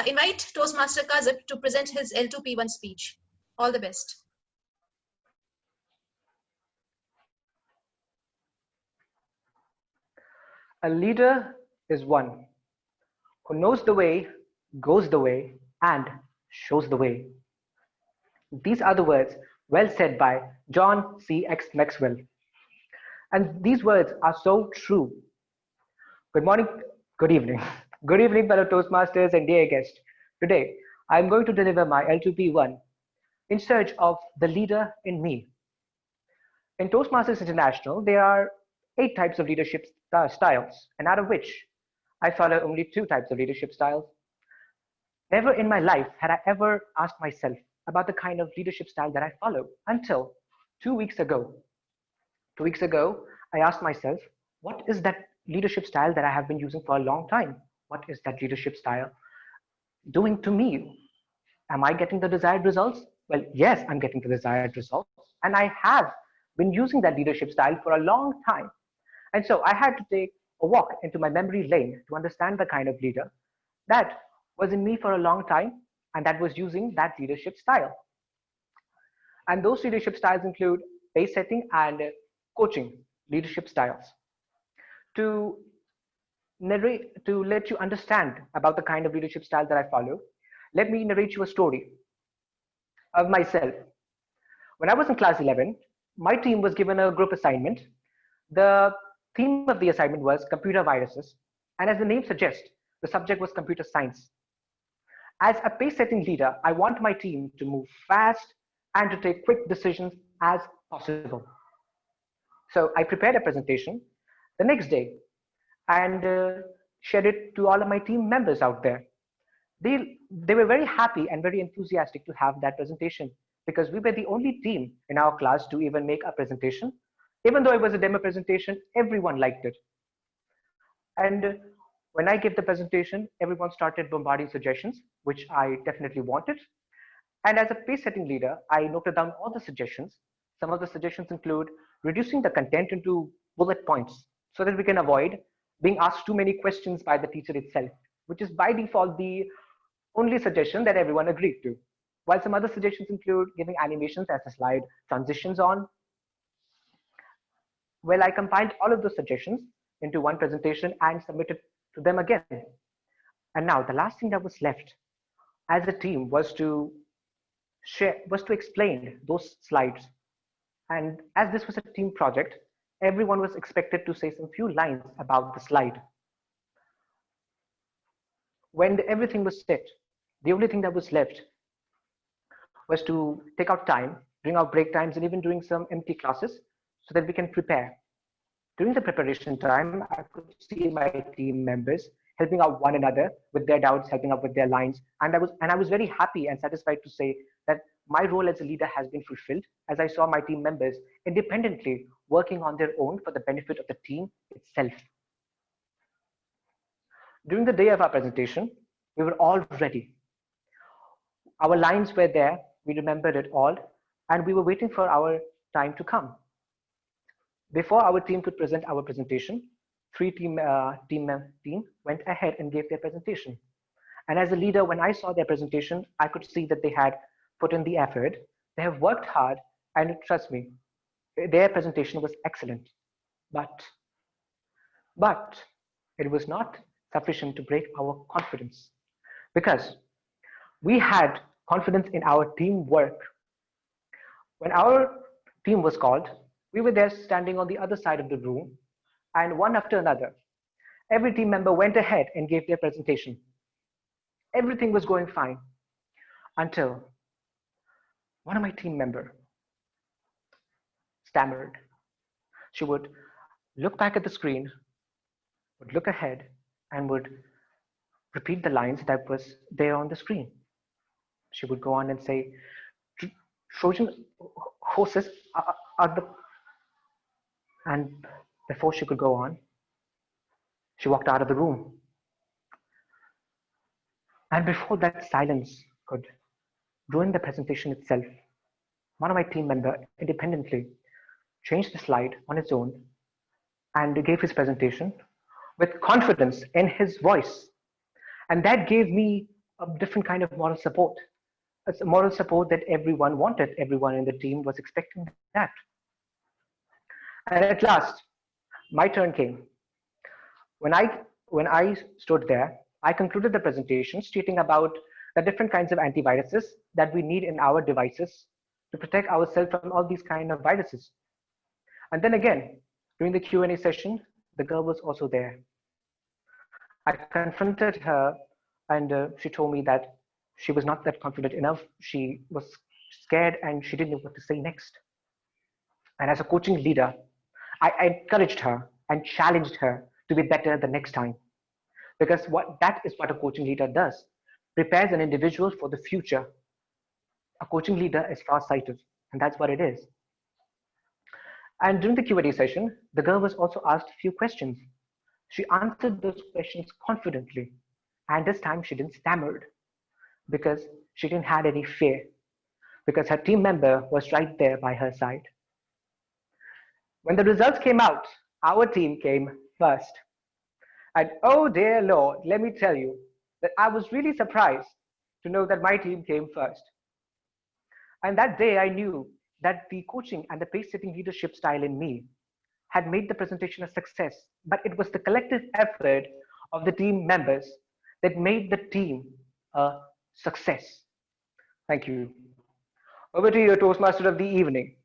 invite Toastmaster Kazip to present his L2P1 speech. All the best. A leader is one who knows the way, goes the way, and shows the way. These are the words well said by John C. X. Maxwell. And these words are so true. Good morning, good evening. Good evening, fellow Toastmasters and dear guests. Today, I'm going to deliver my L2P1 in search of the leader in me. In Toastmasters International, there are 8 types of leadership styles, and out of which I follow only 2 types of leadership styles. Never in my life had I ever asked myself about the kind of leadership style that I follow until 2 weeks ago. 2 weeks ago, I asked myself, what is that leadership style that I have been using for a long time? What is that leadership style doing to me? Am I getting the desired results? Well, yes, I'm getting the desired results. And I have been using that leadership style for a long time. And so I had to take a walk into my memory lane to understand the kind of leader that was in me for a long time and that was using that leadership style. And those leadership styles include pace setting and coaching leadership styles. To let you understand about the kind of leadership style that I follow, let me narrate you a story of myself. When I was in class 11, my team was given a group assignment. The theme of the assignment was computer viruses, and as the name suggests, the subject was computer science. As a pace-setting leader, I want my team to move fast and to take quick decisions as possible. So I prepared a presentation the next day and shared it to all of my team members out there. They were very happy and very enthusiastic to have that presentation because we were the only team in our class to even make a presentation. Even though it was a demo presentation, everyone liked it. And when I gave the presentation, everyone started bombarding suggestions, which I definitely wanted. And as a pace-setting leader, I noted down all the suggestions. Some of the suggestions include reducing the content into bullet points so that we can avoid being asked too many questions by the teacher itself, which is by default the only suggestion that everyone agreed to. While some other suggestions include giving animations as the slide transitions on. Well, I compiled all of those suggestions into one presentation and submitted to them again. And now the last thing that was left as a team was to explain those slides. And as this was a team project, everyone was expected to say some few lines about the slide. When everything was set, the only thing that was left was to take out time, bring out break times, and even doing some empty classes so that we can prepare. During the preparation time, I could see my team members helping out one another with their doubts, helping out with their lines. And I was very happy and satisfied to say that my role as a leader has been fulfilled as I saw my team members independently working on their own for the benefit of the team itself. During the day of our presentation, we were all ready. Our lines were there, we remembered it all, and we were waiting for our time to come. Before our team could present our presentation, 3 team went ahead and gave their presentation. And as a leader, when I saw their presentation, I could see that they had put in the effort. They have worked hard, and trust me, their presentation was excellent. But it was not sufficient to break our confidence because we had confidence in our teamwork. When our team was called, we were there standing on the other side of the room, and one after another, every team member went ahead and gave their presentation. Everything was going fine until one of my team members stammered. She would look back at the screen, would look ahead, and would repeat the lines that was there on the screen. She would go on and say, Trojan horses are the... And before she could go on, she walked out of the room. And before that silence could ruin the presentation itself, one of my team members independently changed the slide on its own and gave his presentation with confidence in his voice. And that gave me a different kind of moral support. It's a moral support that everyone wanted. Everyone in the team was expecting that. And at last, my turn came. When I when I stood there, I concluded the presentation stating about the different kinds of antiviruses that we need in our devices to protect ourselves from all these kind of viruses. And then again, during the Q&A session, the girl was also there. I confronted her, and she told me that she was not that confident enough. She was scared and she didn't know what to say next. And as a coaching leader, I encouraged her and challenged her to be better the next time. Because that is what a coaching leader does, prepares an individual for the future. A coaching leader is far-sighted, and that's what it is. And during the Q&A session, the girl was also asked a few questions. She answered those questions confidently, and this time she didn't stammer because she didn't have any fear, because her team member was right there by her side. When the results came out, our team came first. And oh dear Lord, let me tell you that I was really surprised to know that my team came first. And that day I knew that the coaching and the pace-setting leadership style in me had made the presentation a success, but it was the collective effort of the team members that made the team a success. Thank you. Over to you, Toastmaster of the evening.